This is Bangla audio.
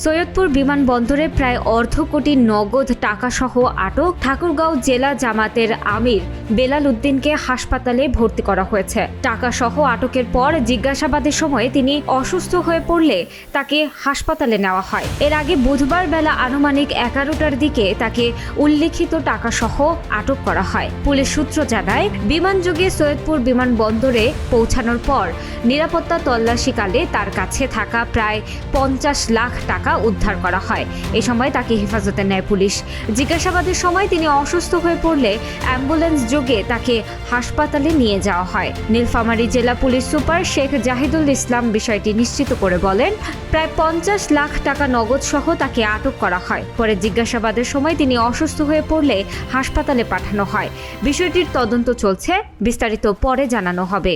সৈয়দপুর বিমানবন্দরে প্রায় অর্ধ কোটি নগদ টাকাসহ আটক ঠাকুরগাঁও জেলা জামাতের আমির বেলাল উদ্দিনকে হাসপাতালে ভর্তি করা হয়েছে। টাকাসহ আটকের পর জিজ্ঞাসাবাদের সময় তিনি অসুস্থ হয়ে পড়লে তাকে হাসপাতালে নেওয়া হয়। এর আগে বুধবার বেলা আনুমানিক 11টার দিকে তাকে উল্লিখিত টাকাসহ আটক করা হয়। পুলিশ সূত্র জানায়, বিমানযোগে সৈয়দপুর বিমানবন্দরে পৌঁছানোর পর নিরাপত্তা তল্লাশিকালে তার কাছে থাকা প্রায় 50 লাখ টাকা উদ্ধার করা হয়। এ সময় তাকে হেফাজতে নেয় পুলিশ। জিজ্ঞাসাবাদের সময় তিনি অসুস্থ হয়ে পড়লে অ্যাম্বুলেন্স যোগে তাকে হাসপাতালে নিয়ে যাওয়া হয়। নীলফামারী জেলা পুলিশ সুপার শেখ জাহিদুল ইসলাম বিষয়টি নিশ্চিত করে বলেন, প্রায় 50 লাখ টাকা নগদ সহ তাকে আটক করা হয়। পরে জিজ্ঞাসাবাদের সময় তিনি অসুস্থ হয়ে পড়লে হাসপাতালে পাঠানো হয়। বিষয়টির তদন্ত চলছে, বিস্তারিত পরে জানানো হবে।